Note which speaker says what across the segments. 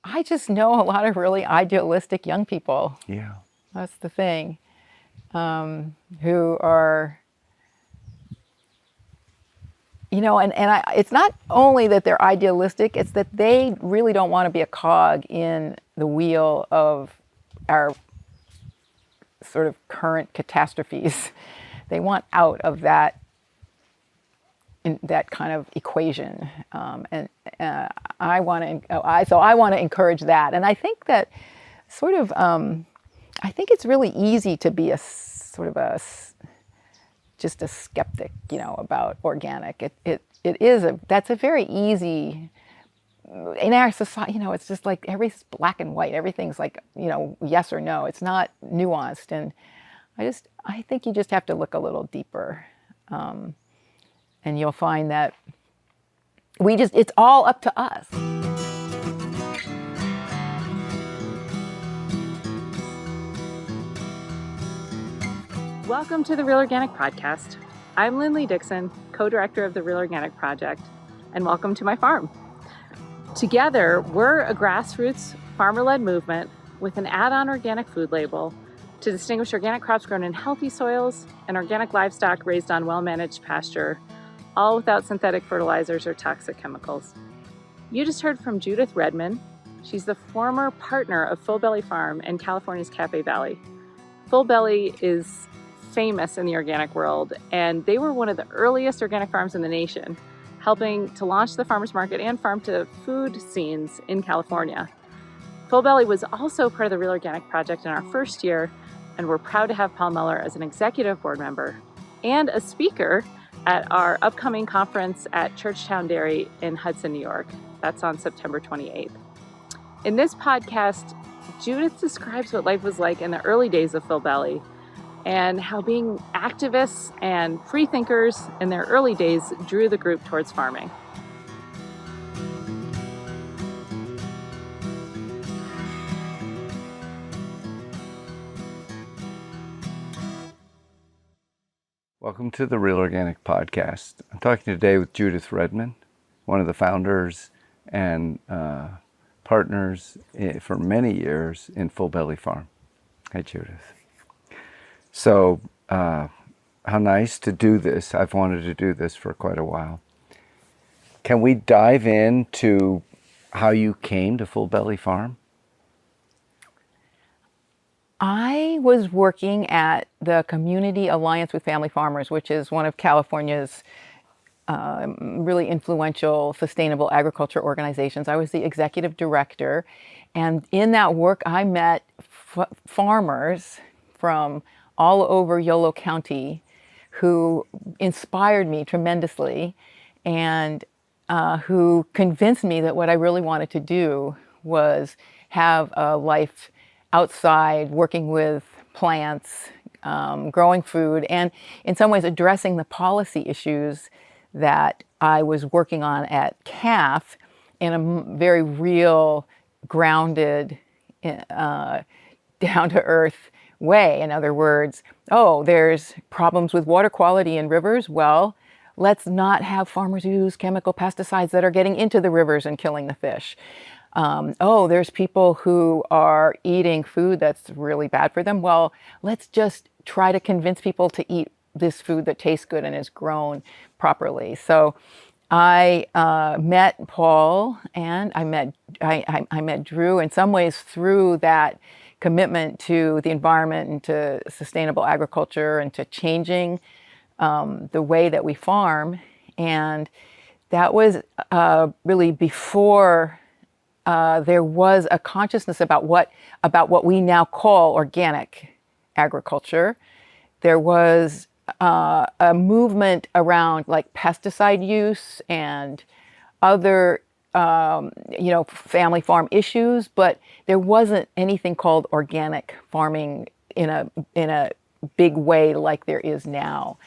Speaker 1: I just know a lot of really idealistic young people.
Speaker 2: Yeah.
Speaker 1: That's the thing. Who are, it's not only that they're idealistic, it's that they really don't want to be a cog in the wheel of our sort of current catastrophes. They want out of that in that kind of equation, and I want to encourage that. And I think that sort of I think it's really easy to be a sort of just a skeptic, about organic. That's a very easy in our society. It's just like everything's black and white. Everything's like yes or no. It's not nuanced, and I think you just have to look a little deeper. And you'll find that it's all up to us.
Speaker 3: Welcome to the Real Organic Podcast. I'm Lindley Dixon, co-director of the Real Organic Project, and welcome to my farm. Together, we're a grassroots, farmer-led movement with an add-on organic food label to distinguish organic crops grown in healthy soils and organic livestock raised on well-managed pasture, all without synthetic fertilizers or toxic chemicals. You just heard from Judith Redmond. She's the former partner of Full Belly Farm in California's Capay Valley. Full Belly is famous in the organic world, and they were one of the earliest organic farms in the nation, helping to launch the farmers market and farm to food scenes in California. Full Belly was also part of the Real Organic Project in our first year, and we're proud to have Paul Miller as an executive board member and a speaker at our upcoming conference at Churchtown Dairy in Hudson, New York. That's on September 28th. In this podcast, Judith describes what life was like in the early days of Full Belly and how being activists and free thinkers in their early days drew the group towards farming.
Speaker 2: Welcome to the Real Organic Podcast. I'm talking today with Judith Redmond, one of the founders and partners for many years in Full Belly Farm. Hi, Judith. So, how nice to do this. I've wanted to do this for quite a while. Can we dive into how you came to Full Belly Farm?
Speaker 1: I was working at the Community Alliance with Family Farmers, which is one of California's really influential sustainable agriculture organizations. I was the executive director, and in that work I met farmers from all over Yolo County who inspired me tremendously and who convinced me that what I really wanted to do was have a life outside, working with plants, growing food, and in some ways addressing the policy issues that I was working on at CAF in a very real, grounded, down-to-earth way. In other words, there's problems with water quality in rivers. Well, let's not have farmers use chemical pesticides that are getting into the rivers and killing the fish. There's people who are eating food that's really bad for them. Well, let's just try to convince people to eat this food that tastes good and is grown properly. So I met Paul and I met Drew in some ways through that commitment to the environment and to sustainable agriculture and to changing the way that we farm. And that was really before there was a consciousness about what we now call organic agriculture. There was a movement around like pesticide use and other family farm issues, but there wasn't anything called organic farming in a big way like there is now.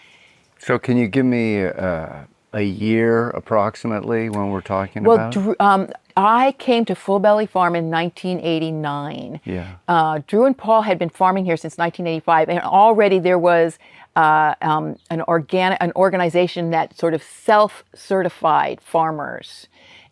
Speaker 2: So can you give me a year approximately when we're talking about?
Speaker 1: Well, I came to Full Belly Farm in 1989.
Speaker 2: Yeah.
Speaker 1: Drew and Paul had been farming here since 1985, and already there was an organization that sort of self-certified farmers.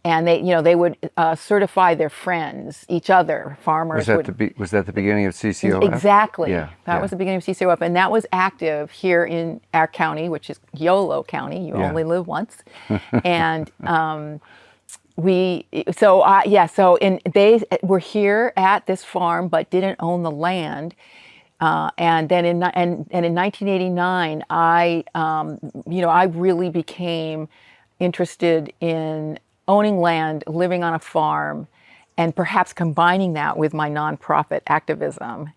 Speaker 1: and they would certify their friends, each other. Farmers
Speaker 2: Was that the beginning of CCOF?
Speaker 1: Exactly.
Speaker 2: Yeah.
Speaker 1: That was the beginning of CCOF, and that was active here in our county, which is Yolo County. You only live once, and they were here at this farm but didn't own the land. And then in 1989, I really became interested in owning land, living on a farm, and perhaps combining that with my nonprofit activism.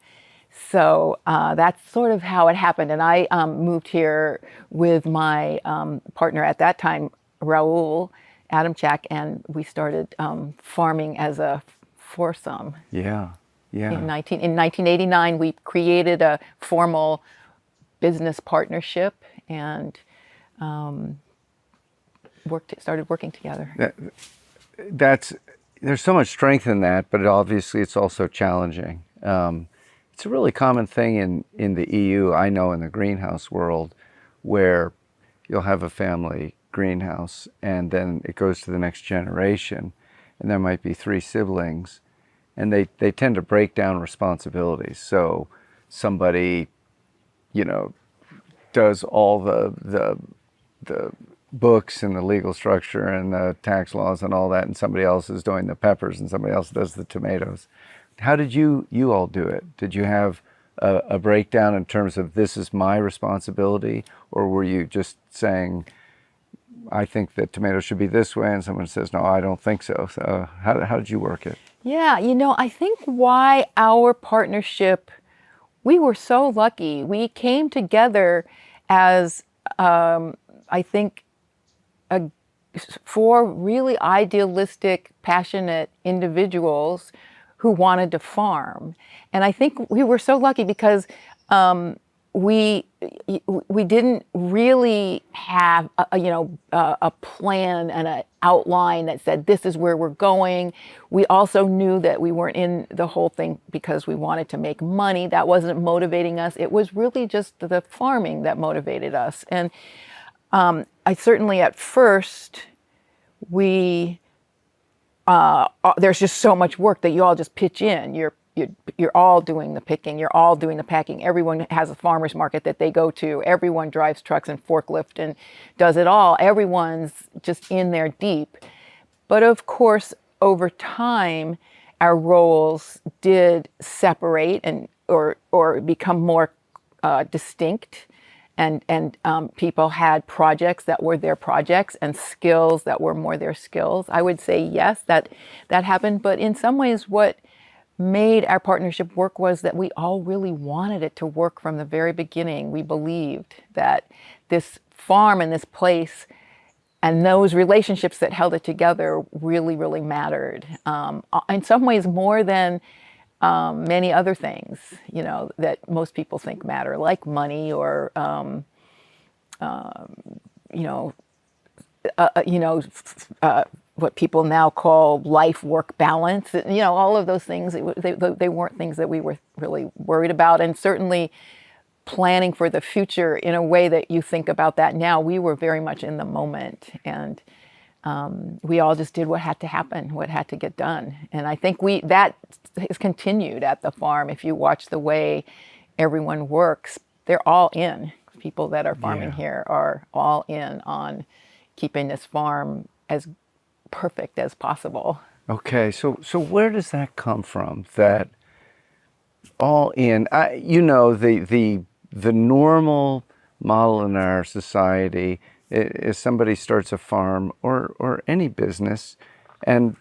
Speaker 1: So that's sort of how it happened. And I moved here with my partner at that time, Raul Adamchak, and we started farming as a foursome.
Speaker 2: Yeah. Yeah.
Speaker 1: In 1989, we created a formal business partnership and started working together.
Speaker 2: There's so much strength in that, but obviously it's also challenging. It's a really common thing in the EU, I know, in the greenhouse world, where you'll have a family greenhouse and then it goes to the next generation, and there might be 3 siblings, and they tend to break down responsibilities. So somebody, does all the books and the legal structure and the tax laws and all that, and somebody else is doing the peppers and somebody else does the tomatoes. How did you all do it? Did you have a breakdown in terms of this is my responsibility, or were you just saying, I think that tomatoes should be this way, and someone says, no, I don't think so. So how did you work it?
Speaker 1: Yeah, I think why our partnership, we were so lucky. We came together as, I think, 4 really idealistic, passionate individuals who wanted to farm. And I think we were so lucky because we didn't really have a plan and an outline that said this is where we're going. We also knew that we weren't in the whole thing because we wanted to make money. That wasn't motivating us. It was really just the farming that motivated us. And I certainly at first there's just so much work that you all just pitch in. You're all doing the picking, you're all doing the packing. Everyone has a farmer's market that they go to. Everyone drives trucks and forklift and does it all. Everyone's just in there deep. But of course, over time, our roles did separate and or become more distinct. And people had projects that were their projects and skills that were more their skills. I would say yes, that happened. But in some ways, what made our partnership work was that we all really wanted it to work from the very beginning. We believed that this farm and this place and those relationships that held it together really, really mattered. In some ways more than many other things, that most people think matter, like money or, what people now call life-work balance. All of those things. They weren't things that we were really worried about, and certainly planning for the future in a way that you think about that now. We were very much in the moment, and we all just did what had to happen, what had to get done. And I think that has continued at the farm. If you watch the way everyone works, they're all in. People that are farming here are all in on keeping this farm as perfect as possible.
Speaker 2: Okay, so where does that come from? That all in, the normal model in our society is somebody starts a farm or any business, and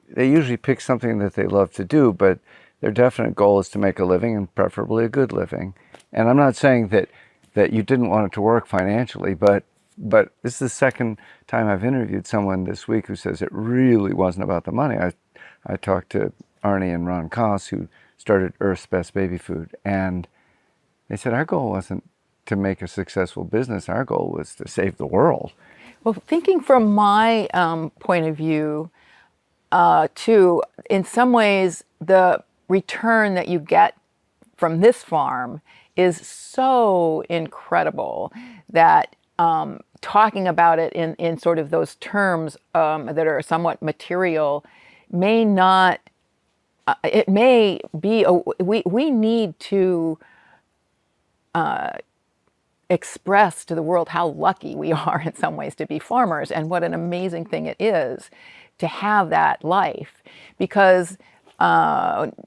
Speaker 2: they usually pick something that they love to do, but their definite goal is to make a living, and preferably a good living. And I'm not saying that you didn't want it to work financially, but this is the second time I've interviewed someone this week who says it really wasn't about the money. I talked to Arnie and Ron Koss, who started Earth's Best Baby Food, and they said our goal wasn't to make a successful business. Our goal was to save the world.
Speaker 1: Well, thinking from my point of view, too, in some ways, the return that you get from this farm is so incredible that talking about it in sort of those terms that are somewhat material may not, it may be, we need to express to the world how lucky we are in some ways to be farmers and what an amazing thing it is to have that life, because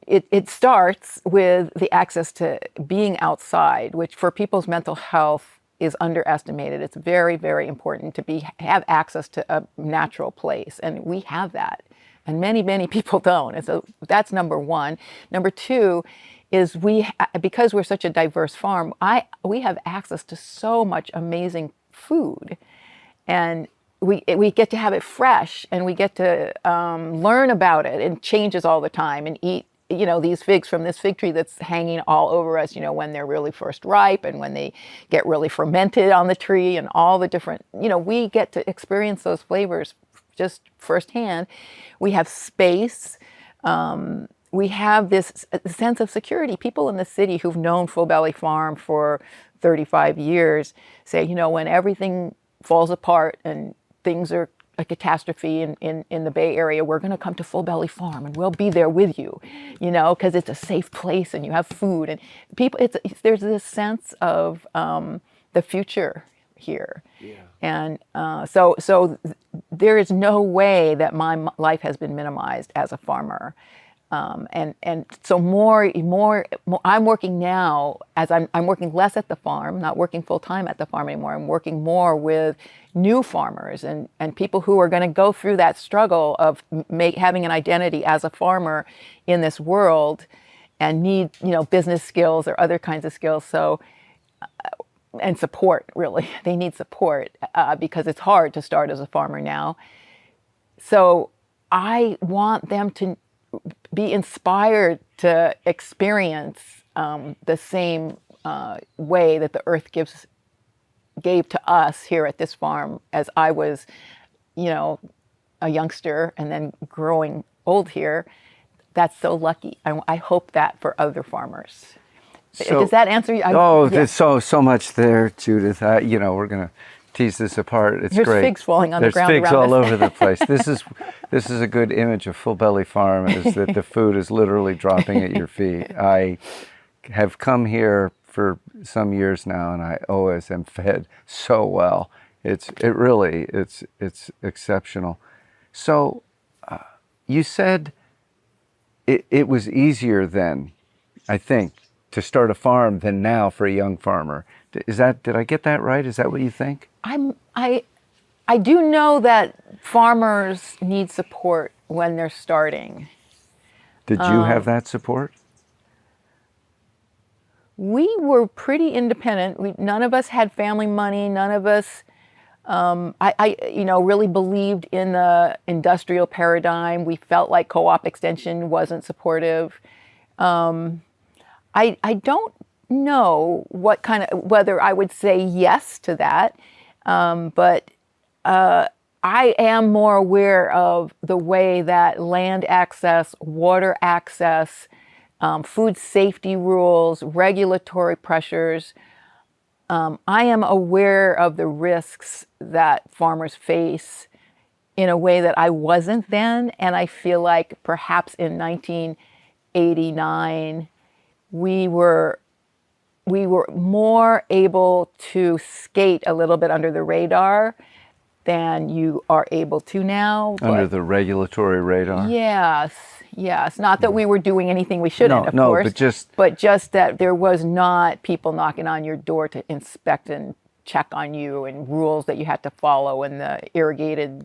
Speaker 1: it starts with the access to being outside, which for people's mental health is underestimated. It's very, very important to have access to a natural place, and we have that, and many, many people don't. And so that's number one. Number two is because we're such a diverse farm, we have access to so much amazing food, and we get to have it fresh, and we get to learn about it, and changes all the time, and eat these figs from this fig tree that's hanging all over us, when they're really first ripe and when they get really fermented on the tree, and all the different, we get to experience those flavors just firsthand. We have space. We have this sense of security. People in the city who've known Full Belly Farm for 35 years say, when everything falls apart and things are a catastrophe in the Bay Area, we're going to come to Full Belly Farm and we'll be there with you, because it's a safe place and you have food, and people. There's this sense of the future here, yeah. And so there is no way that my life has been minimized as a farmer. And so more, I'm working now as I'm working less at the farm, not working full time at the farm anymore. I'm working more with new farmers and people who are going to go through that struggle of having an identity as a farmer in this world and need, business skills or other kinds of skills. So, and support, really. They need support because it's hard to start as a farmer now. So I want them to be inspired to experience the same way that the earth gave to us here at this farm as I was, a youngster and then growing old here. That's so lucky. I hope that for other farmers. So, does that answer you?
Speaker 2: There's so much there, Judith. We're going to tease this apart. It's
Speaker 1: There's
Speaker 2: great.
Speaker 1: There's figs falling on the ground
Speaker 2: There's figs
Speaker 1: around
Speaker 2: all
Speaker 1: us.
Speaker 2: over the place. This is a good image of Full Belly Farm, is that the food is literally dropping at your feet. I have come here for some years now, and I always am fed so well. It's exceptional. So you said it was easier then, I think, to start a farm than now for a young farmer. Did I get that right? Is that what you think?
Speaker 1: I do know that farmers need support when they're starting.
Speaker 2: Did you have that support?
Speaker 1: We were pretty independent. None of us had family money. None of us, really believed in the industrial paradigm. We felt like co-op extension wasn't supportive. I don't know whether I would say yes to that, but I am more aware of the way that land access, water access, food safety rules, regulatory pressures. I am aware of the risks that farmers face in a way that I wasn't then, and I feel like perhaps in 1989 we were more able to skate a little bit under the radar than you are able to now.
Speaker 2: Under the regulatory radar?
Speaker 1: Yes. Not that we were doing anything we shouldn't, of course. But just that there was not people knocking on your door to inspect and check on you, and rules that you had to follow, and the irrigated,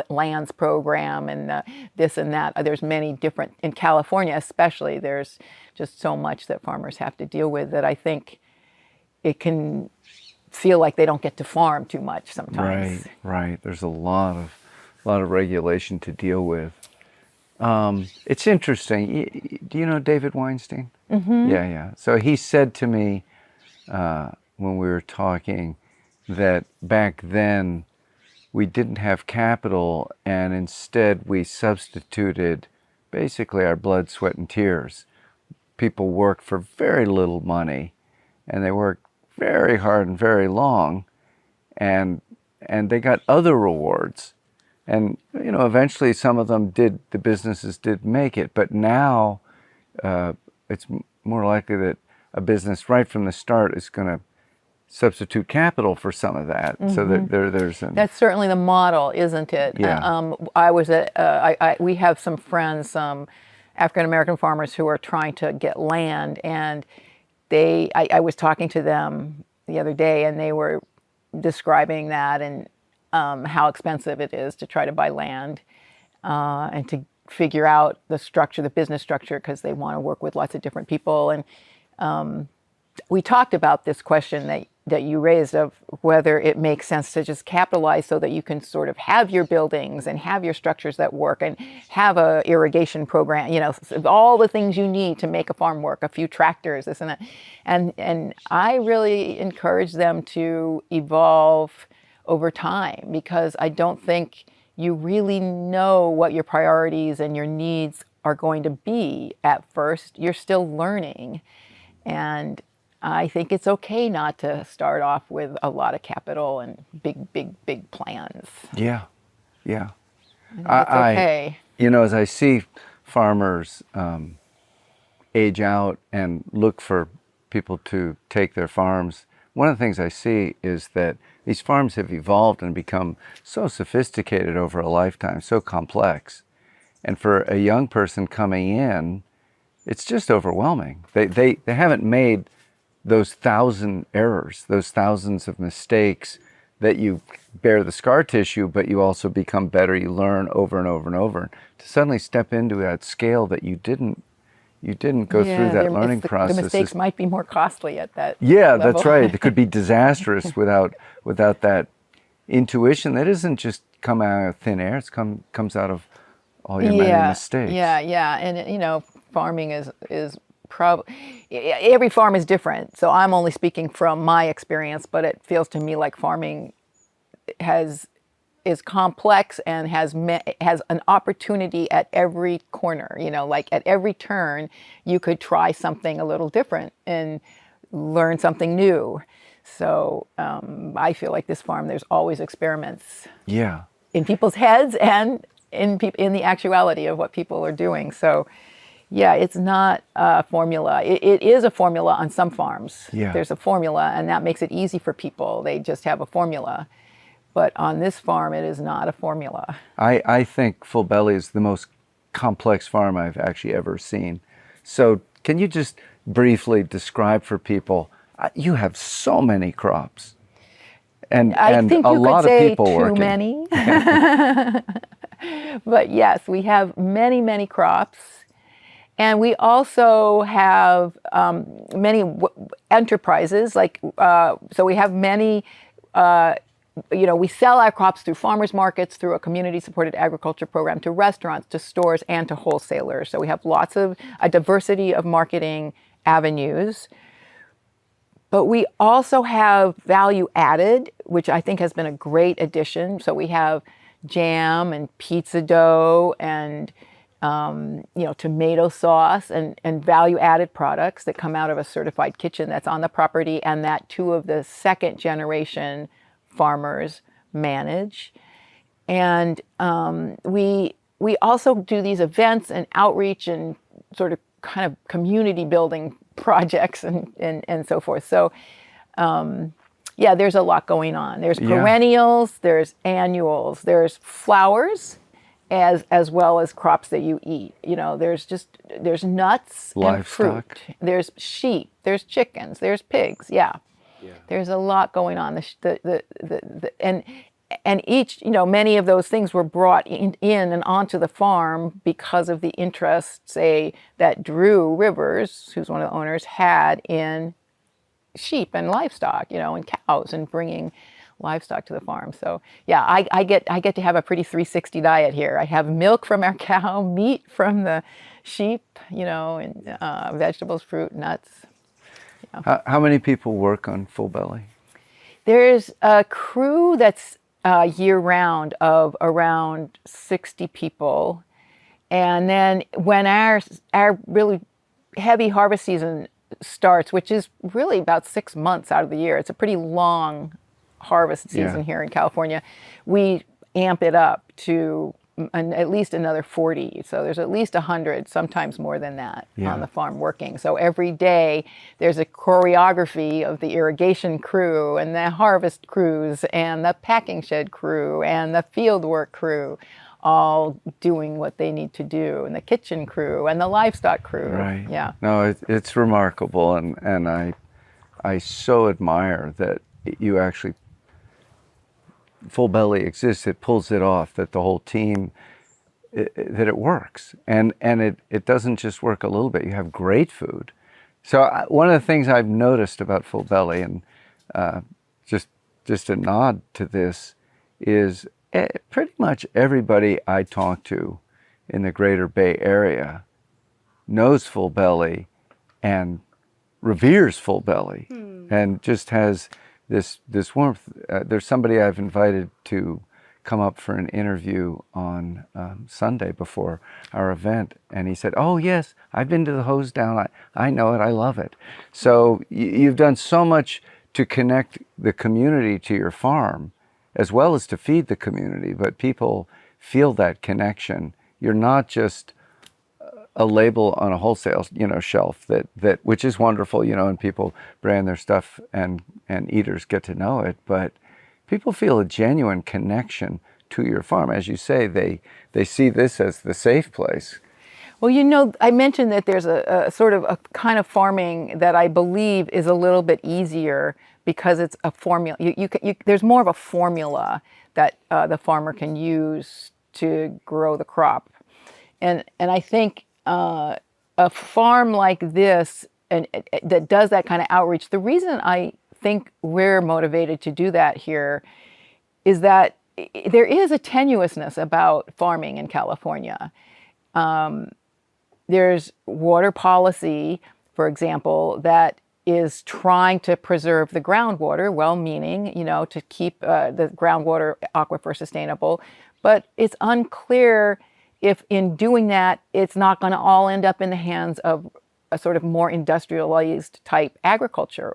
Speaker 1: lands program, and the this and that. There's many different, in California especially, there's just so much that farmers have to deal with that I think it can feel like they don't get to farm too much sometimes.
Speaker 2: Right. There's a lot of regulation to deal with. It's interesting. Do you know David Weinstein? Mm-hmm. Yeah. So he said to me when we were talking that back then we didn't have capital, and instead we substituted basically our blood, sweat, and tears. People work for very little money, and they work very hard and very long, and they got other rewards. And eventually some of them the businesses did make it, but now it's more likely that a business right from the start is going to substitute capital for some of that, so that there's
Speaker 1: That's certainly the model, isn't it?
Speaker 2: Yeah.
Speaker 1: I was at we have some friends, some African American farmers who are trying to get land, and I was talking to them the other day, and they were describing that and how expensive it is to try to buy land and to figure out the structure, the business structure, because they want to work with lots of different people. And we talked about this question that you raised of whether it makes sense to just capitalize so that you can sort of have your buildings and have your structures that work and have a irrigation program, all the things you need to make a farm work, a few tractors, this and that. And I really encourage them to evolve over time, because I don't think you really know what your priorities and your needs are going to be at first. You're still learning. And I think it's okay not to start off with a lot of capital and big plans.
Speaker 2: Yeah, yeah.
Speaker 1: It's okay.
Speaker 2: As I see farmers age out and look for people to take their farms, one of the things I see is that these farms have evolved and become so sophisticated over a lifetime, so complex. And for a young person coming in, it's just overwhelming. They haven't made those 1,000 errors, those thousands of mistakes that you bear the scar tissue, but you also become better. You learn over and over and over. To suddenly step into that scale that you didn't go through that learning process.
Speaker 1: The mistakes might be more costly at that
Speaker 2: Yeah,
Speaker 1: level.
Speaker 2: that's right. It could be disastrous without that intuition that isn't just come out of thin air. It comes out of all your many mistakes.
Speaker 1: Yeah. And farming is probably, every farm is different. So I'm only speaking from my experience, but it feels to me like farming is complex and has an opportunity at every corner. Like at every turn, you could try something a little different and learn something new. So I feel like this farm, there's always experiments.
Speaker 2: Yeah.
Speaker 1: In people's heads and in the actuality of what people are doing. So yeah, it's not a formula. It is a formula on some farms.
Speaker 2: Yeah.
Speaker 1: There's a formula, and that makes it easy for people. They just have a formula. But on this farm, it is not a formula.
Speaker 2: I think Full Belly is the most complex farm I've actually ever seen. So can you just briefly describe for people, you have so many crops. And
Speaker 1: I think
Speaker 2: a
Speaker 1: you
Speaker 2: lot
Speaker 1: could
Speaker 2: of
Speaker 1: say
Speaker 2: people
Speaker 1: too
Speaker 2: working.
Speaker 1: many. But yes, we have many crops. And we also have many enterprises, so we have many, we sell our crops through farmers markets, through a community-supported agriculture program, to restaurants, to stores, and to wholesalers. So we have a diversity of marketing avenues. But we also have value added, which I think has been a great addition. So we have jam and pizza dough and tomato sauce and value-added products that come out of a certified kitchen that's on the property and that two of the second-generation farmers manage. And we also do these events and outreach and sort of kind of community building projects and so forth. So there's a lot going on. There's perennials, there's annuals, there's flowers, as well as crops that you eat. There's nuts and fruit. There's sheep, there's chickens, there's pigs. Yeah. There's a lot going on. And each, many of those things were brought in and onto the farm because of the interest, say, that Drew Rivers, who's one of the owners, had in sheep and livestock, and cows, and bringing livestock to the farm. So yeah, I get to have a pretty 360 diet here. I have milk from our cow, meat from the sheep, and vegetables, fruit, nuts.
Speaker 2: How many people work on Full Belly?
Speaker 1: There's a crew that's year-round of around 60 people. And then when our really heavy harvest season starts, which is really about 6 months out of the year, it's a pretty long harvest season here in California, we amp it up to at least another 40. So there's at least 100, sometimes more than that, on the farm working. So every day there's a choreography of the irrigation crew and the harvest crews and the packing shed crew and the field work crew, all doing what they need to do, and the kitchen crew and the livestock crew.
Speaker 2: Right.
Speaker 1: Yeah.
Speaker 2: No, it's remarkable, and I so admire that you actually, Full Belly exists. It pulls it off, that the whole team, that it works, and it doesn't just work a little bit. You have great food. So one of the things I've noticed about Full Belly, and just a nod to this, is pretty much everybody I talk to in the greater Bay Area knows Full Belly and reveres Full Belly, and just has this warmth. There's somebody I've invited to come up for an interview on Sunday before our event, and he said, "Oh yes, I've been to the Hose Down. I know it. I love it." So you've done so much to connect the community to your farm, as well as to feed the community. But people feel that connection. You're not just a label on a wholesale, shelf that which is wonderful, and people brand their stuff and eaters get to know it, but people feel a genuine connection to your farm. As you say, they see this as the safe place.
Speaker 1: Well, I mentioned that there's a sort of a kind of farming that I believe is a little bit easier because it's a formula. There's more of a formula that the farmer can use to grow the crop, and I think a farm like this and that does that kind of outreach. The reason I think we're motivated to do that here is that there is a tenuousness about farming in California. There's water policy, for example, that is trying to preserve the groundwater, well-meaning, to keep the groundwater aquifer sustainable. But it's unclear if in doing that, it's not going to all end up in the hands of a sort of more industrialized type agriculture.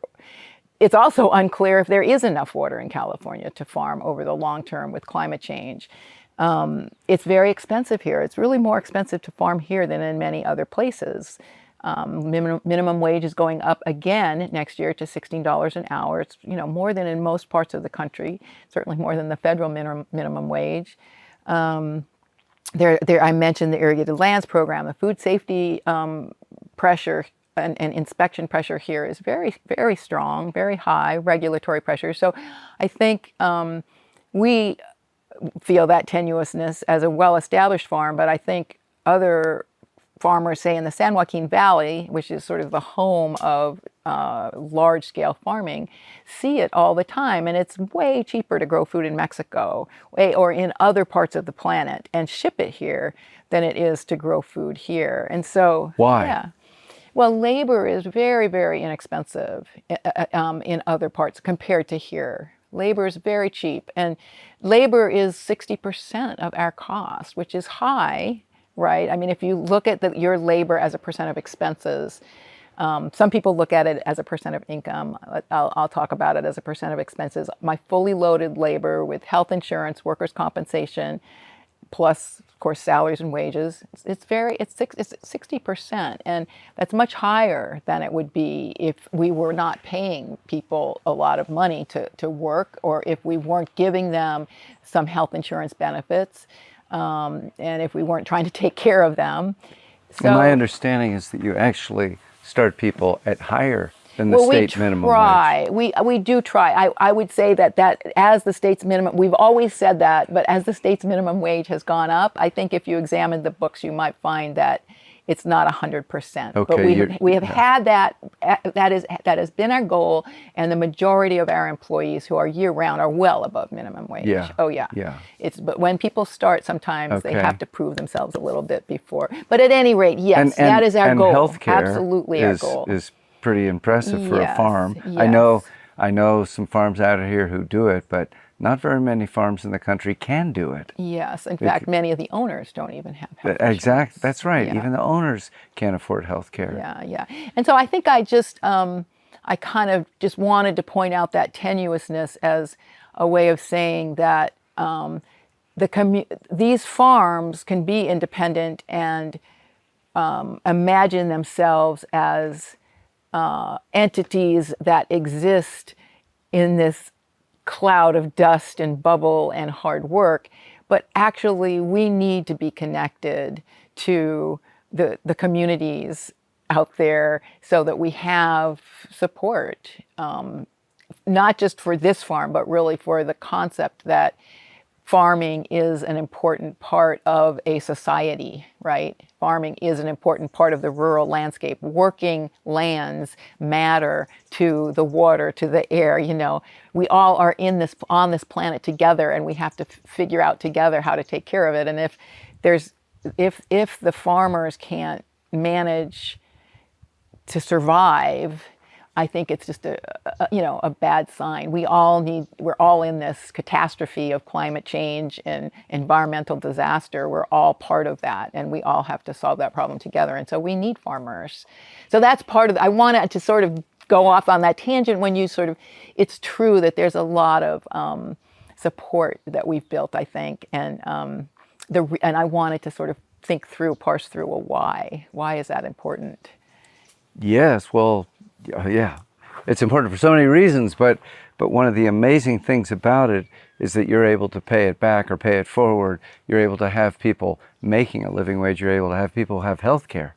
Speaker 1: It's also unclear if there is enough water in California to farm over the long term with climate change. It's very expensive here. It's really more expensive to farm here than in many other places. Minimum wage is going up again next year to $16 an hour. It's more than in most parts of the country, certainly more than the federal minimum wage. I mentioned the irrigated lands program. The food safety pressure and inspection pressure here is very, very strong, very high regulatory pressure. So I think we feel that tenuousness as a well-established farm, but I think other farmers, say in the San Joaquin Valley, which is sort of the home of large-scale farming, see it all the time. And it's way cheaper to grow food in Mexico or in other parts of the planet and ship it here than it is to grow food here. And so,
Speaker 2: why?
Speaker 1: Yeah. Well, labor is very, very inexpensive in other parts compared to here. Labor is very cheap, and labor is 60% of our cost, which is high, right? I mean, if you look at your labor as a percent of expenses, some people look at it as a percent of income. I'll talk about it as a percent of expenses. My fully loaded labor with health insurance, workers' compensation, plus, of course, salaries and wages, it's 60%, and that's much higher than it would be if we were not paying people a lot of money to work, or if we weren't giving them some health insurance benefits, and if we weren't trying to take care of them. So,
Speaker 2: my understanding is that you actually start people at higher than the state minimum wage.
Speaker 1: We do try. I would say that as the state's minimum, we've always said that, but as the state's minimum wage has gone up, I think if you examine the books, you might find that it's not 100%.
Speaker 2: Okay,
Speaker 1: but we have had that. That has been our goal, and the majority of our employees who are year-round are well above minimum wage.
Speaker 2: Yeah.
Speaker 1: Oh yeah.
Speaker 2: Yeah.
Speaker 1: But when people start, sometimes they have to prove themselves a little bit before. But at any rate, yes, that is our goal.
Speaker 2: Healthcare
Speaker 1: absolutely our goal.
Speaker 2: Is pretty impressive for a farm.
Speaker 1: Yes.
Speaker 2: I know some farms out here who do it, but not very many farms in the country can do it.
Speaker 1: Yes, in fact, many of the owners don't even have health insurance.
Speaker 2: Exactly, that's right.
Speaker 1: Yeah.
Speaker 2: Even the owners can't afford health care.
Speaker 1: Yeah. And so I think I just, I kind of just wanted to point out that tenuousness as a way of saying that these farms can be independent and imagine themselves as entities that exist in this cloud of dust and bubble and hard work, but actually we need to be connected to the communities out there so that we have support, not just for this farm, but really for the concept that farming is an important part of a society, right? Farming is an important part of the rural landscape. Working lands matter to the water, to the air. You know, we all are on this planet together, and we have to figure out together how to take care of it. And if the farmers can't manage to survive, I think it's just a bad sign. We're all in this catastrophe of climate change and environmental disaster. We're all part of that, and we all have to solve that problem together. And so we need farmers. So that's part of I wanted to sort of go off on that tangent when you it's true that there's a lot of support that we've built, I think, and I wanted to sort of parse through, well, why? Why is that important?
Speaker 2: Yes, well, yeah, it's important for so many reasons, but one of the amazing things about it is that you're able to pay it back or pay it forward. You're able to have people making a living wage. You're able to have people have health care.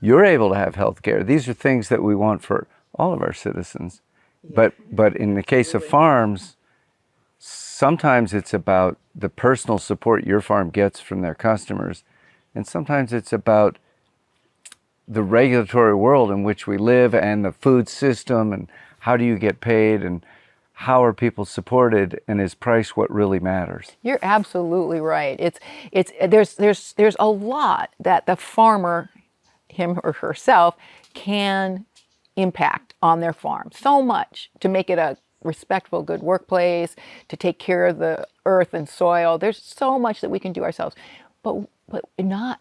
Speaker 2: You're able to have health care. These are things that we want for all of our citizens. Yeah. But in the case of farms, sometimes it's about the personal support your farm gets from their customers, and sometimes it's about the regulatory world in which we live and the food system and how do you get paid and how are people supported and is price what really matters?
Speaker 1: You're absolutely right. There's a lot that the farmer, him or herself, can impact on their farm. So much to make it a respectful, good workplace, to take care of the earth and soil. There's so much that we can do ourselves. But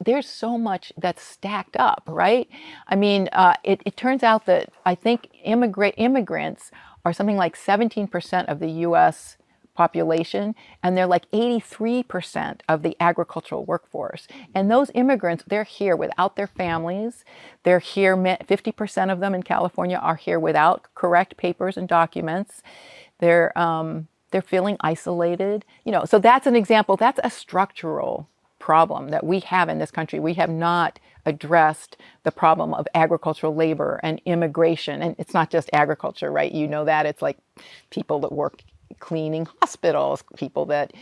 Speaker 1: there's so much that's stacked up, right? I mean, it turns out that I think immigrants are something like 17% of the U.S. population, and they're like 83% of the agricultural workforce. And those immigrants, they're here without their families. They're here, 50% of them in California are here without correct papers and documents. They're feeling isolated. So that's an example. That's a structural problem that we have in this country. We have not addressed the problem of agricultural labor and immigration. And it's not just agriculture, right? You know that. It's like people that work cleaning hospitals, people that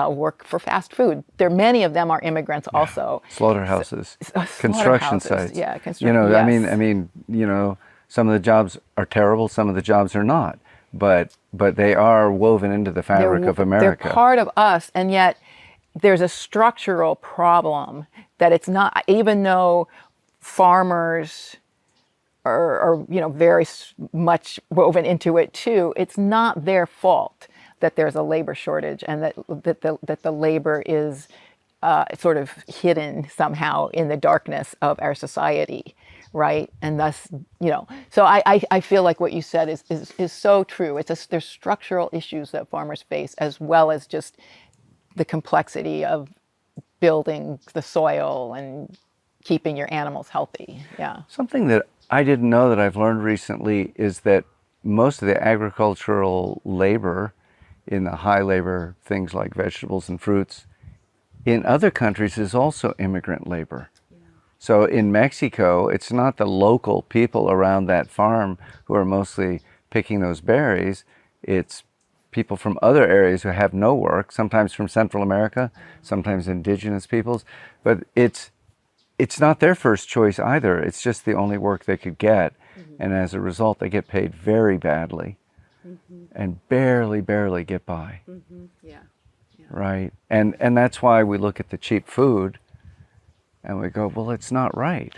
Speaker 1: work for fast food. Many of them are immigrants also.
Speaker 2: Slaughterhouses, construction sites.
Speaker 1: Yeah, construction.
Speaker 2: Yes.
Speaker 1: I
Speaker 2: mean, some of the jobs are terrible, some of the jobs are not. But they are woven into the fabric of America.
Speaker 1: They're part of us, and yet there's a structural problem that it's not, even though farmers are very much woven into it too, it's not their fault that there's a labor shortage and that the labor is sort of hidden somehow in the darkness of our society, right? And thus, so I feel like what you said is so true. There's structural issues that farmers face, as well as just the complexity of building the soil and keeping your animals healthy. Yeah.
Speaker 2: Something that I didn't know that I've learned recently is that most of the agricultural labor in the high labor things like vegetables and fruits in other countries is also immigrant labor. Yeah. So in Mexico, it's not the local people around that farm who are mostly picking those berries. It's people from other areas who have no work, sometimes from Central America, sometimes indigenous peoples, but it's not their first choice either. It's just the only work they could get. Mm-hmm. And as a result, they get paid very badly. Mm-hmm. And barely get by. Mm-hmm. Yeah. Right? And that's why we look at the cheap food and we go, well, it's not right.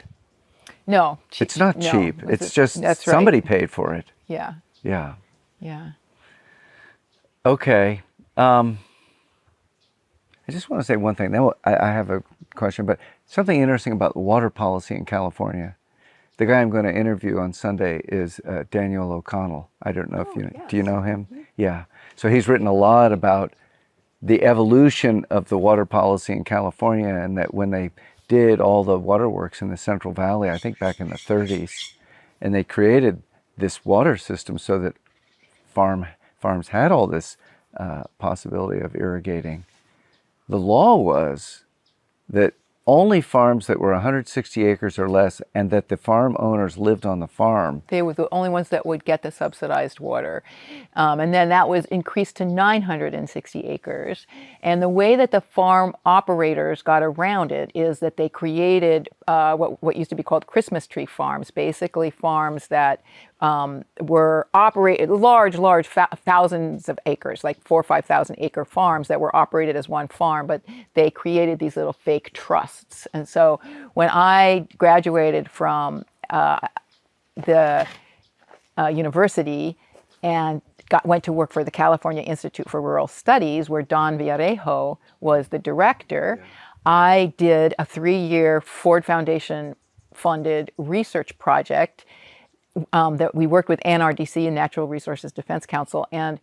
Speaker 1: No.
Speaker 2: It's not cheap. It's just somebody paid for it.
Speaker 1: Yeah.
Speaker 2: Yeah.
Speaker 1: Yeah.
Speaker 2: Okay. I just want to say one thing. Then I have a question, but something interesting about water policy in California. The guy I'm going to interview on Sunday is Daniel O'Connell. I don't know if you know.
Speaker 1: Yes.
Speaker 2: Do you know him? Yeah. So he's written a lot about the evolution of the water policy in California, and that when they did all the waterworks in the Central Valley, I think back in the 30s, and they created this water system so that farms had all this possibility of irrigating. The law was that only farms that were 160 acres or less, and that the farm owners lived on the farm.
Speaker 1: They were the only ones that would get the subsidized water. And then that was increased to 960 acres. And the way that the farm operators got around it is that they created what used to be called Christmas tree farms, basically farms that were operated, large, thousands of acres, like 4,000 or 5,000 acre farms that were operated as one farm, but they created these little fake trusts. And so when I graduated from the university and went to work for the California Institute for Rural Studies, where Don Villarejo was the director, I did a 3-year Ford Foundation funded research project that we worked with NRDC and Natural Resources Defense Council, and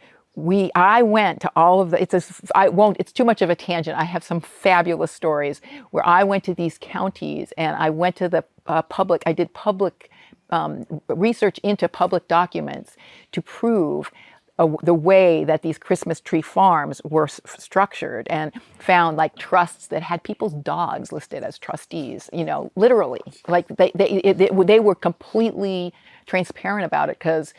Speaker 1: I went to all of the, it's too much of a tangent. I have some fabulous stories where I went to these counties and I went to the I did public research into public documents to prove the way that these Christmas tree farms were structured, and found like trusts that had people's dogs listed as trustees, literally. Like they were completely transparent about it, because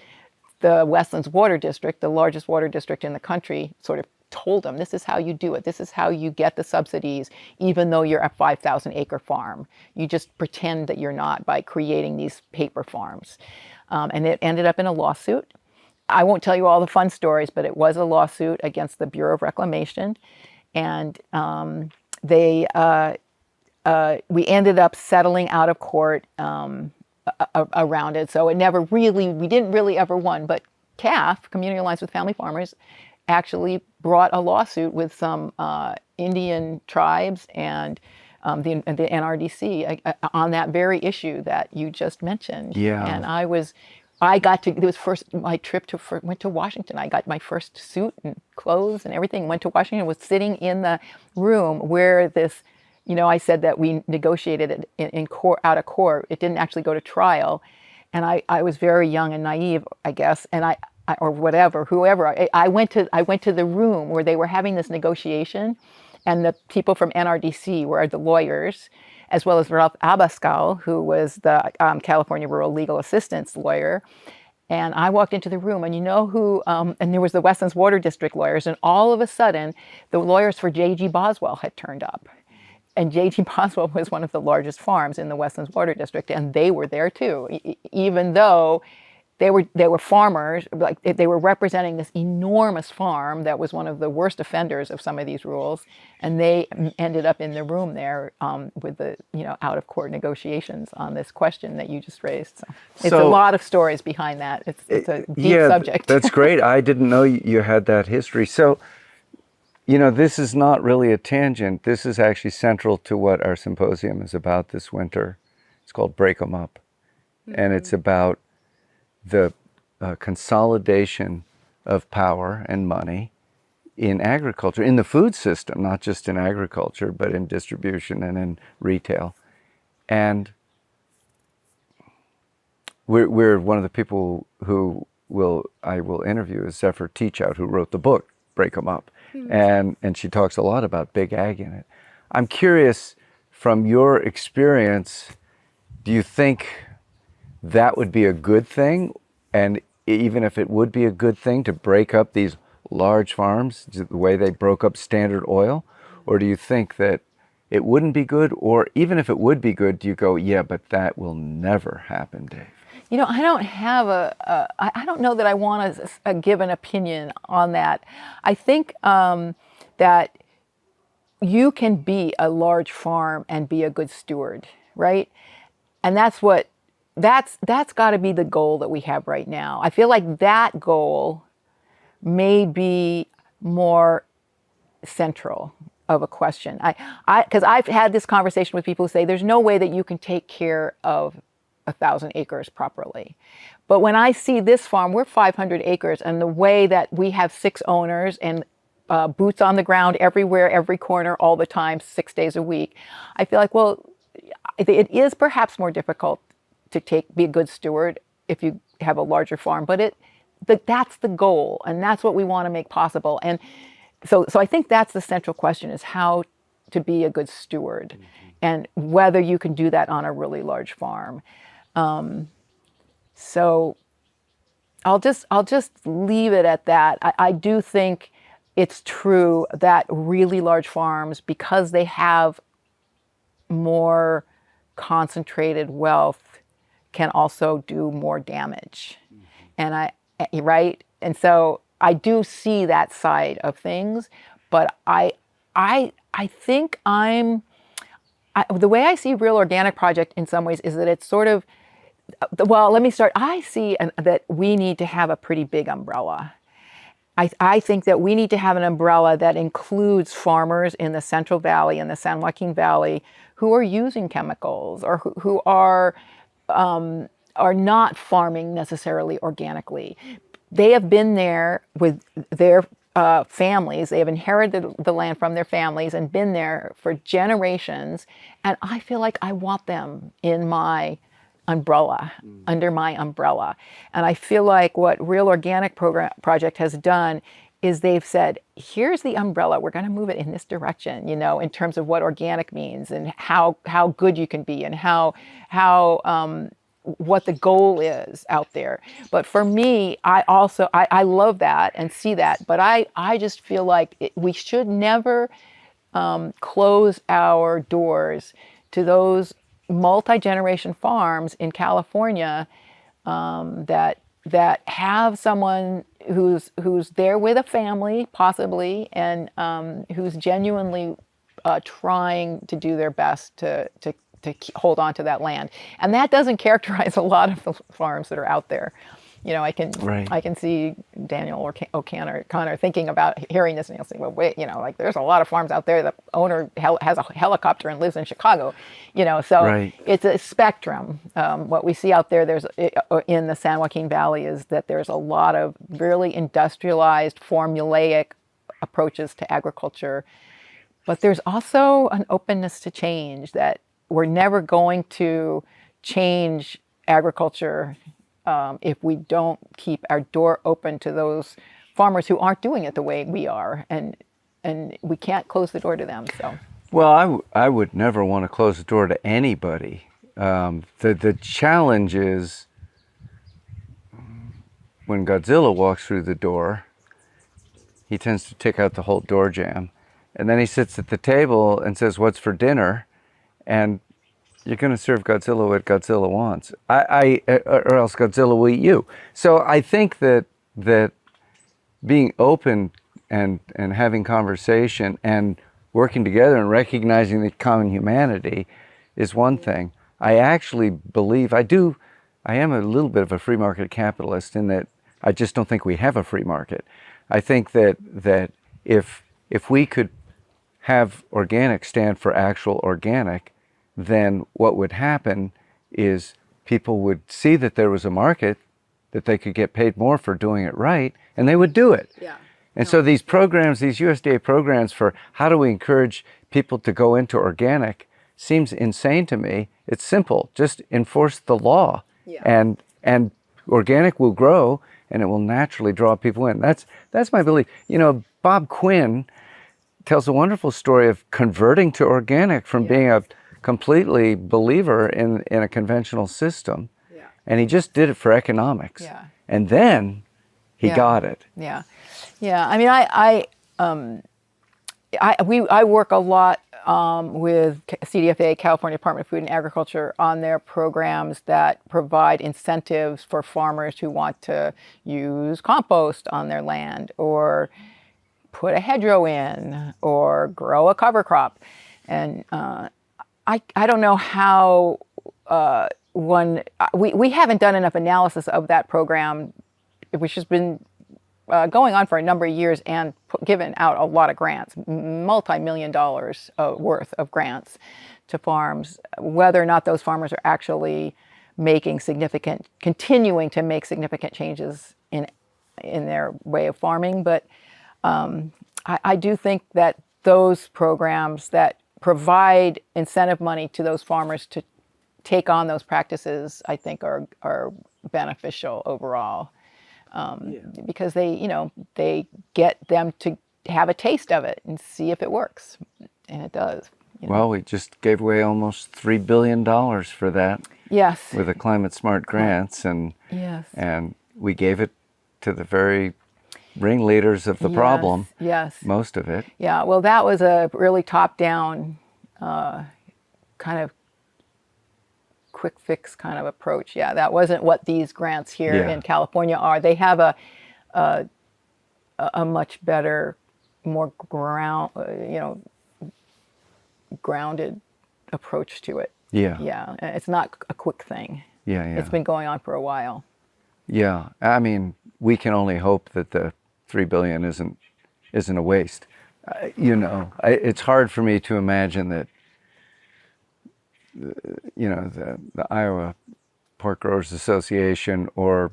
Speaker 1: the Westlands Water District, the largest water district in the country, sort of told them, this is how you do it. This is how you get the subsidies, even though you're a 5,000 acre farm. You just pretend that you're not by creating these paper farms. And it ended up in a lawsuit. I won't tell you all the fun stories, but it was a lawsuit against the Bureau of Reclamation. And we ended up settling out of court around it. So we didn't really ever win, but CAF, Community Alliance with Family Farmers, actually brought a lawsuit with some Indian tribes and the NRDC on that very issue that you just mentioned.
Speaker 2: Yeah.
Speaker 1: And my trip went to Washington. I got my first suit and clothes and everything, went to Washington, was sitting in the room where this, I said that we negotiated it in court, out of court. It didn't actually go to trial. And I was very young and naive, I guess. And I went to the room where they were having this negotiation, and the people from NRDC were the lawyers, as well as Ralph Abascal, who was the California Rural Legal Assistance lawyer. And I walked into the room, and and there was the Westlands Water District lawyers, and all of a sudden, the lawyers for J.G. Boswell had turned up. And J.G. Boswell was one of the largest farms in the Westlands Water District, and they were there too, even though they were farmers. Like, they were representing this enormous farm that was one of the worst offenders of some of these rules, and they ended up in the room there with the out of court negotiations on this question that you just raised. So it's a lot of stories behind that. It's a deep subject.
Speaker 2: That's great. I didn't know you had that history. So, this is not really a tangent. This is actually central to what our symposium is about this winter. It's called Break 'em Up, and it's about the consolidation of power and money in agriculture, in the food system, not just in agriculture, but in distribution and in retail. And we're one of the people who I will interview is Zephyr Teachout, who wrote the book Break 'em Up, and she talks a lot about big ag in it. I'm curious, from your experience, do you think that would be a good thing? And even if it would be a good thing to break up these large farms the way they broke up Standard Oil? Or do you think that it wouldn't be good? Or even if it would be good, do you go, yeah, but that will never happen, Dave?
Speaker 1: I don't have I don't know that I want to give an opinion on that. I think that you can be a large farm and be a good steward, right? And that's got to be the goal that we have right now. I feel like that goal may be more central of a question. Because I've had this conversation with people who say there's no way that you can take care of 1,000 acres properly. But when I see this farm, we're 500 acres, and the way that we have 6 owners and boots on the ground everywhere, every corner, all the time, 6 days a week, I feel like, well, it is perhaps more difficult to be a good steward if you have a larger farm, but that's the goal, and that's what we want to make possible. And so I think that's the central question, is how to be a good steward, and whether you can do that on a really large farm. So I'll just leave it at that. I do think it's true that really large farms, because they have more concentrated wealth, can also do more damage. And right? And so I do see that side of things, but I think the way I see Real Organic Project in some ways is that it's sort of, well, let me start. I see that we need to have a pretty big umbrella. I think that we need to have an umbrella that includes farmers in the Central Valley and the San Joaquin Valley who are using chemicals, or who are not farming necessarily organically. They have been there with their families. They have inherited the land from their families and been there for generations. And I feel like I want them in my umbrella, under my umbrella. And I feel like what Real Organic Project has done is they've said, here's the umbrella, we're going to move it in this direction, in terms of what organic means, and how good you can be, and how what the goal is out there. But for me, I love that and see that, but I just feel like we should never close our doors to those multi-generation farms in California that have someone who's there with a family, possibly, and who's genuinely trying to do their best to hold on to that land. And that doesn't characterize a lot of the farms that are out there. I can see Daniel O'Connor thinking about hearing this, and he'll say, well, wait, like there's a lot of farms out there. The owner has a helicopter and lives in Chicago, so
Speaker 2: Right.
Speaker 1: It's a spectrum. What we see out there, in the San Joaquin Valley, is that there's a lot of really industrialized, formulaic approaches to agriculture. But there's also an openness to change, that we're never going to change agriculture if we don't keep our door open to those farmers who aren't doing it the way we are, and we can't close the door to them. So,
Speaker 2: well, I would never want to close the door to anybody. The challenge is when Godzilla walks through the door, he tends to take out the whole door jamb, and then he sits at the table and says, "What's for dinner?" And you're going to serve Godzilla what Godzilla wants, or else Godzilla will eat you. So I think that being open and having conversation and working together and recognizing the common humanity is one thing. I actually believe I am a little bit of a free market capitalist, in that I just don't think we have a free market. I think that if we could have organic stand for actual organic, then what would happen is people would see that there was a market, that they could get paid more for doing it right, and they would do it.
Speaker 1: yeah.
Speaker 2: And so these programs, these USDA programs for how do we encourage people to go into organic, seems insane to me. It's simple. Just enforce the law,
Speaker 1: Yeah.
Speaker 2: and organic will grow, and it will naturally draw people in. That's my belief. Bob Quinn tells a wonderful story of converting to organic from being a completely believer in a conventional system.
Speaker 1: Yeah.
Speaker 2: And he just did it for economics.
Speaker 1: Yeah.
Speaker 2: And then he got it.
Speaker 1: Yeah. I mean, I work a lot with CDFA, California Department of Food and Agriculture, on their programs that provide incentives for farmers who want to use compost on their land, or put a hedgerow in, or grow a cover crop. And I don't know how we haven't done enough analysis of that program, which has been going on for a number of years and given out a lot of grants, multi-million dollars worth of grants to farms. Whether or not those farmers are actually continuing to make significant changes in their way of farming. But I do think that those programs that provide incentive money to those farmers to take on those practices, I think are beneficial overall, because they get them to have a taste of it and see if it works, and it does.
Speaker 2: Well, we just gave away almost $3 billion for that.
Speaker 1: Yes.
Speaker 2: With the Climate Smart grants, and
Speaker 1: yes.
Speaker 2: And we gave it to the very ringleaders of the problem.
Speaker 1: Yes.
Speaker 2: Most of it.
Speaker 1: Yeah. Well, that was a really top-down kind of quick fix kind of approach. Yeah, that wasn't what these grants here in California are. They have a much better, more grounded approach to it.
Speaker 2: Yeah.
Speaker 1: Yeah. It's not a quick thing.
Speaker 2: Yeah, yeah.
Speaker 1: It's been going on for a while.
Speaker 2: Yeah. I mean, we can only hope that the $3 billion isn't a waste. It's hard for me to imagine that the Iowa Pork Growers Association or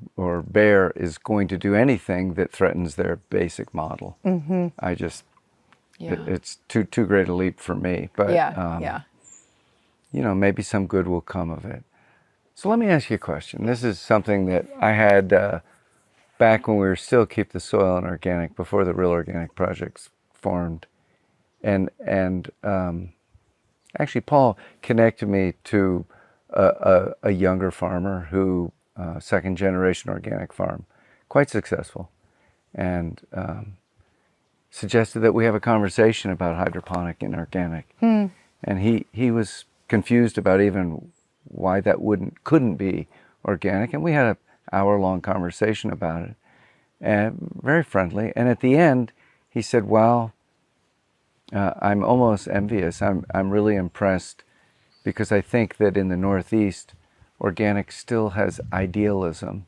Speaker 2: Bayer is going to do anything that threatens their basic model.
Speaker 1: Mm-hmm.
Speaker 2: I just it's too great a leap for me. But maybe some good will come of it. So let me ask you a question. This is something that I had back when we were still Keep the Soil and Organic, before the Real Organic Projects formed, and actually Paul connected me to a younger farmer who second generation organic farm, quite successful, and suggested that we have a conversation about hydroponic and organic. And he was confused about even why that couldn't be organic, and we had an hour-long conversation about it, and very friendly. And at the end, he said, "Well, I'm almost envious. I'm really impressed, because I think that in the Northeast, organic still has idealism,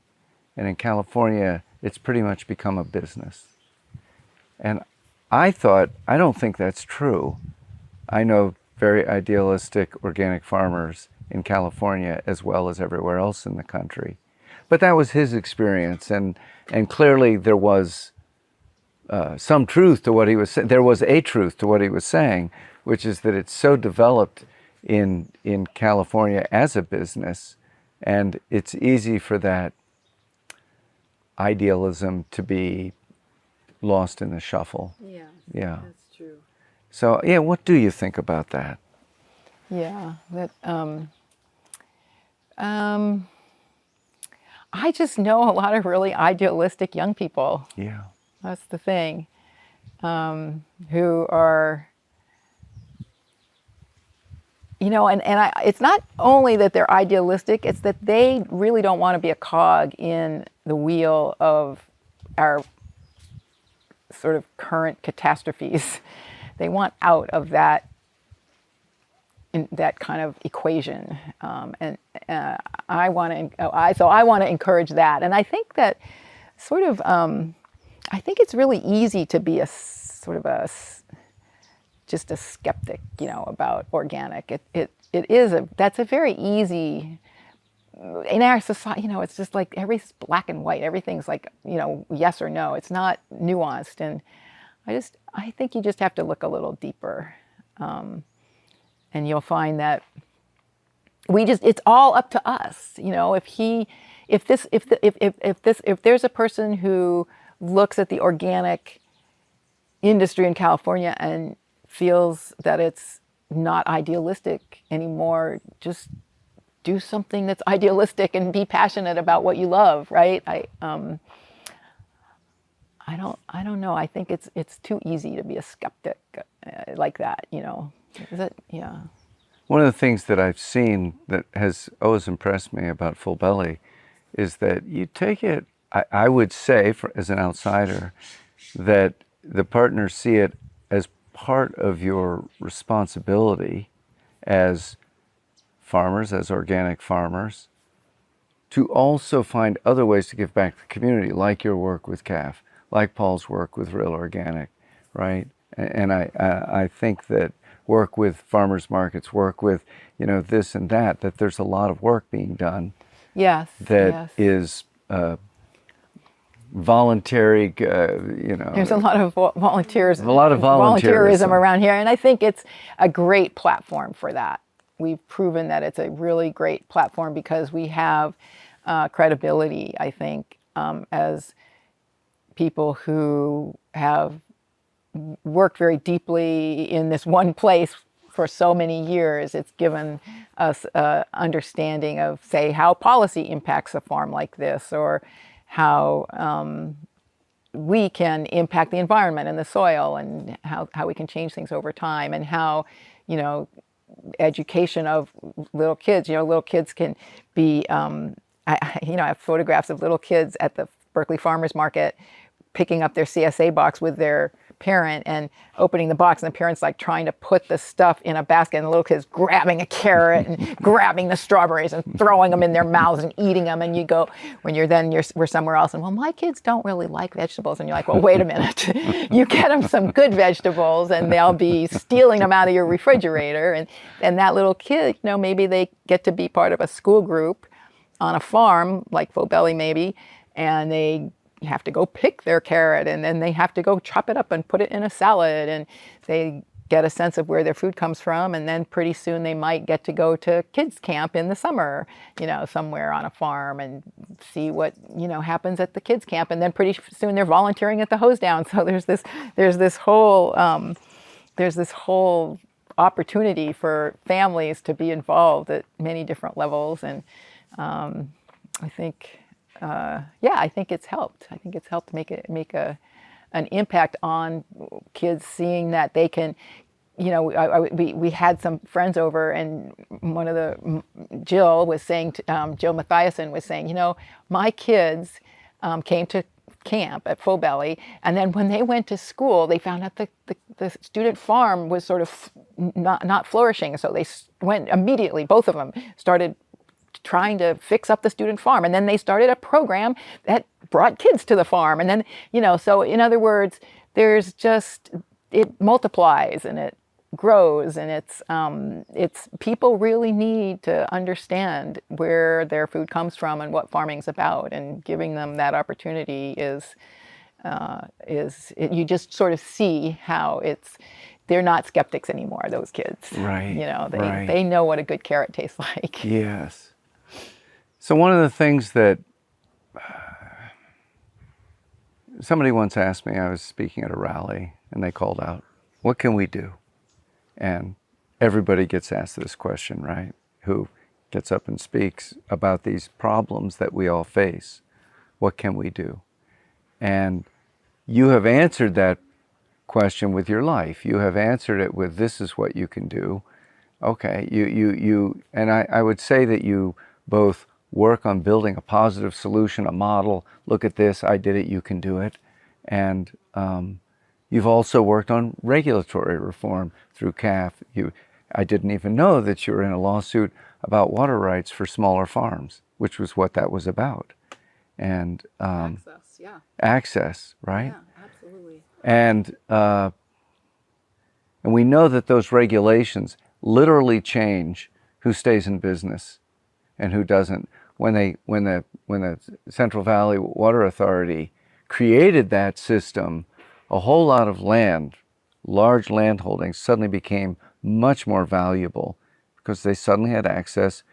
Speaker 2: and in California, it's pretty much become a business." And I thought, I don't think that's true. I know very idealistic organic farmers in California as well as everywhere else in the country. But that was his experience, and clearly there was some truth to what he was saying. There was a truth to what he was saying, which is that it's so developed in California as a business, and it's easy for that idealism to be lost in the shuffle. Yeah,
Speaker 1: That's true.
Speaker 2: So what do you think about that?
Speaker 1: Yeah, that I just know a lot of really idealistic young people.
Speaker 2: Yeah.
Speaker 1: That's the thing. Who are, it's not only that they're idealistic, it's that they really don't want to be a cog in the wheel of our sort of current catastrophes. They want out of that kind of equation, and I want to encourage that. And I think that sort of, I think it's really easy to be just a skeptic, about organic. That's a very easy, in our society, it's just like everything's black and white. Everything's like, yes or no. It's not nuanced. And I think you just have to look a little deeper. And you'll find that it's all up to us. If there's a person who looks at the organic industry in California and feels that it's not idealistic anymore, just do something that's idealistic and be passionate about what you love, right? I don't know. I think it's too easy to be a skeptic like that, Is it? Yeah.
Speaker 2: One of the things that I've seen that has always impressed me about Full Belly is that you take it, I would say, as an outsider, that the partners see it as part of your responsibility as farmers, as organic farmers, to also find other ways to give back to the community, like your work with CAF, like Paul's work with Real Organic, right? And I think that work with farmers markets, work with, this and that there's a lot of work being done
Speaker 1: Yes.
Speaker 2: that
Speaker 1: Yes.
Speaker 2: is voluntary,
Speaker 1: There's a lot of volunteers,
Speaker 2: a lot of
Speaker 1: volunteerism
Speaker 2: volunteerism.
Speaker 1: around here, and I think it's a great platform for that. We've proven that it's a really great platform because we have credibility, I think, as people who have worked very deeply in this one place for so many years. It's given us an understanding of, say, how policy impacts a farm like this, or how we can impact the environment and the soil, and how we can change things over time, and how, you know, education of little kids, little kids can be, I have photographs of little kids at the Berkeley Farmers Market picking up their CSA box with their parent and opening the box, and the parent's like trying to put the stuff in a basket, and the little kid's grabbing a carrot and grabbing the strawberries and throwing them in their mouths and eating them. And you go, we're somewhere else, and well, my kids don't really like vegetables, and you're like, well, wait a minute. You get them some good vegetables and they'll be stealing them out of your refrigerator, and that little kid, maybe they get to be part of a school group on a farm like Fobelli maybe, and they have to go pick their carrot, and then they have to go chop it up and put it in a salad, and they get a sense of where their food comes from, and then pretty soon they might get to go to kids camp in the summer, somewhere on a farm, and see what happens at the kids camp, and then pretty soon they're volunteering at the hose down. So there's this whole opportunity for families to be involved at many different levels, and I think. I think it's helped. I think it's helped make an impact on kids, seeing that they can, we had some friends over, and Jill Mathiasen was saying, my kids came to camp at Fobelli, and then when they went to school, they found out the student farm was sort of not flourishing, so they went immediately. Both of them started trying to fix up the student farm, and then they started a program that brought kids to the farm, and then so in other words, it multiplies and it grows, and it's people really need to understand where their food comes from and what farming's about, and giving them that opportunity you just sort of see how they're not skeptics anymore, those kids.
Speaker 2: Right.
Speaker 1: They know what a good carrot tastes like.
Speaker 2: Yes. So one of the things that somebody once asked me, I was speaking at a rally, and they called out, what can we do? And everybody gets asked this question, right? Who gets up and speaks about these problems that we all face. What can we do? And you have answered that question with your life. You have answered it with, this is what you can do. Okay, and I would say that you both work on building a positive solution, a model. Look at this, I did it, you can do it. And you've also worked on regulatory reform through CAF. I didn't even know that you were in a lawsuit about water rights for smaller farms, which was what that was about. And
Speaker 1: Access, yeah.
Speaker 2: Access, right?
Speaker 1: Yeah, absolutely.
Speaker 2: And we know that those regulations literally change who stays in business and who doesn't. When the Central Valley Water Authority created that system, a whole lot of land, large land holdings, suddenly became much more valuable because they suddenly had access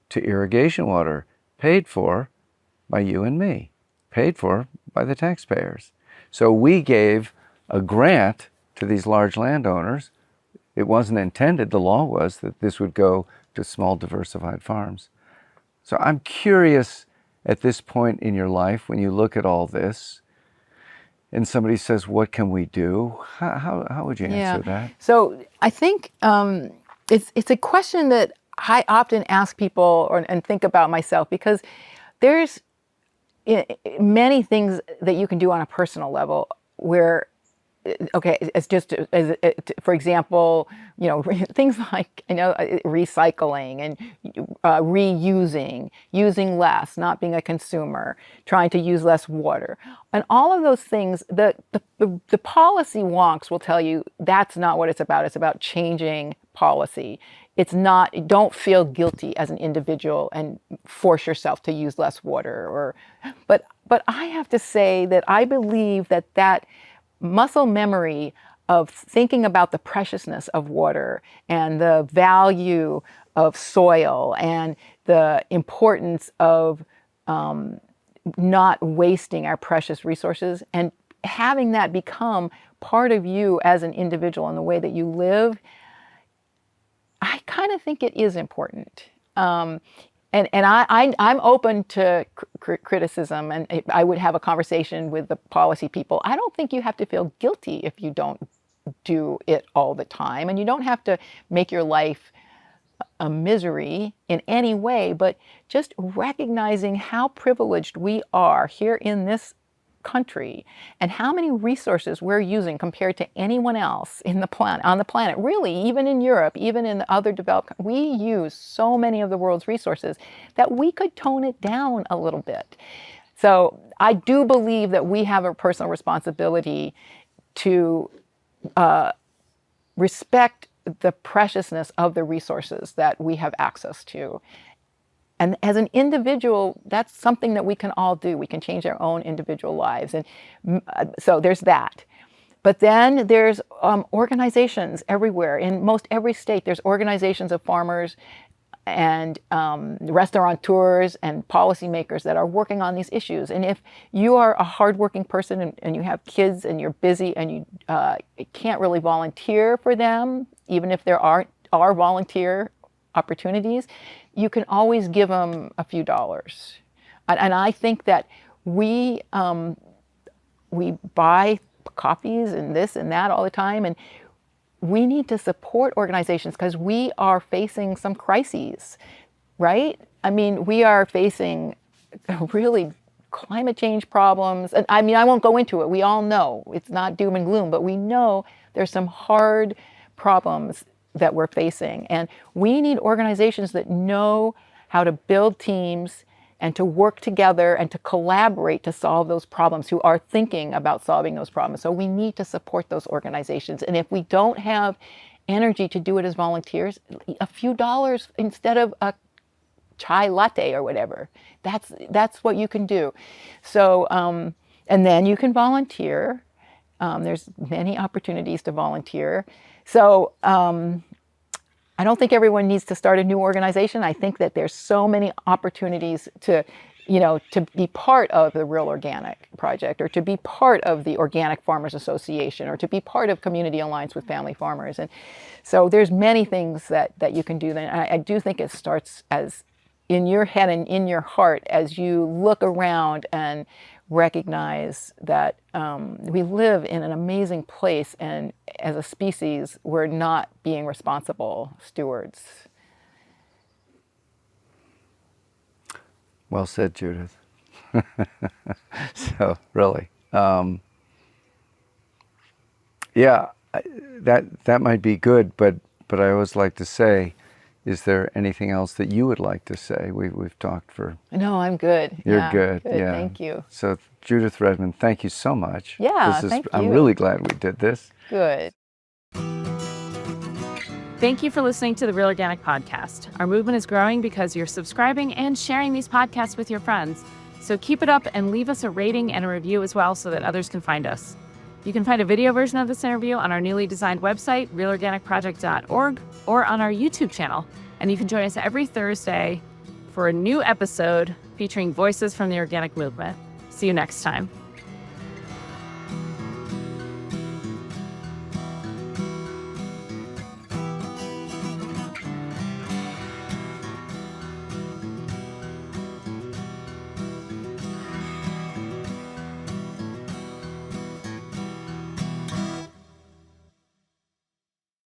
Speaker 2: to irrigation water, paid for by you and me, paid for by the taxpayers. So we gave a grant to these large landowners. It wasn't intended, the law was that this would go to small diversified farms. So I'm curious, at this point in your life, when you look at all this, and somebody says, what can we do? How would you answer that?
Speaker 1: So I think it's a question that I often ask people and think about myself, because there's many things that you can do on a personal level where, okay, it's just for example, things like recycling and reusing, using less, not being a consumer, trying to use less water, and all of those things. The policy wonks will tell you that's not what it's about. It's about changing policy. it's not, don't feel guilty as an individual and force yourself to use less water. But I have to say that I believe that muscle memory of thinking about the preciousness of water and the value of soil and the importance of not wasting our precious resources, and having that become part of you as an individual and the way that you live, I kind of think it is important. And I'm open to criticism, and I would have a conversation with the policy people. I don't think you have to feel guilty if you don't do it all the time, and you don't have to make your life a misery in any way, but just recognizing how privileged we are here in this country and how many resources we're using compared to anyone else on the planet. Really, even in Europe, even in the other developed, we use so many of the world's resources that we could tone it down a little bit. So I do believe that we have a personal responsibility to respect the preciousness of the resources that we have access to. And as an individual, that's something that we can all do. We can change our own individual lives. And so there's that. But then there's organizations everywhere. In most every state, there's organizations of farmers and restaurateurs and policymakers that are working on these issues. And if you are a hardworking person and you have kids and you're busy and you can't really volunteer for them, even if there are volunteer opportunities, you can always give them a few dollars. And I think that we buy coffees and this and that all the time, and we need to support organizations because we are facing some crises, right? I mean, we are facing really climate change problems. And I mean, I won't go into it. We all know it's not doom and gloom, but we know there's some hard problems that we're facing. And we need organizations that know how to build teams and to work together and to collaborate to solve those problems, who are thinking about solving those problems. So we need to support those organizations. And if we don't have energy to do it as volunteers, a few dollars instead of a chai latte or whatever, that's what you can do. So, and then you can volunteer. There's many opportunities to volunteer. So I don't think everyone needs to start a new organization. I think that there's so many opportunities to be part of the Real Organic Project, or to be part of the Organic Farmers Association, or to be part of Community Alliance with Family Farmers. And so there's many things that you can do. And I do think it starts as in your head and in your heart as you look around and recognize that we live in an amazing place, and as a species, we're not being responsible stewards.
Speaker 2: Well said, Judith. So really, yeah, that might be good, but I always like to say, is there anything else that you would like to say? We've talked for...
Speaker 1: No, I'm good.
Speaker 2: You're good. Yeah.
Speaker 1: Thank you.
Speaker 2: So Judith Redmond, thank you so much.
Speaker 1: Yeah, thank you.
Speaker 2: I'm really glad we did this.
Speaker 1: Good.
Speaker 3: Thank you for listening to the Real Organic Podcast. Our movement is growing because you're subscribing and sharing these podcasts with your friends. So keep it up and leave us a rating and a review as well so that others can find us. You can find a video version of this interview on our newly designed website, realorganicproject.org, or on our YouTube channel. And you can join us every Thursday for a new episode featuring voices from the organic movement. See you next time.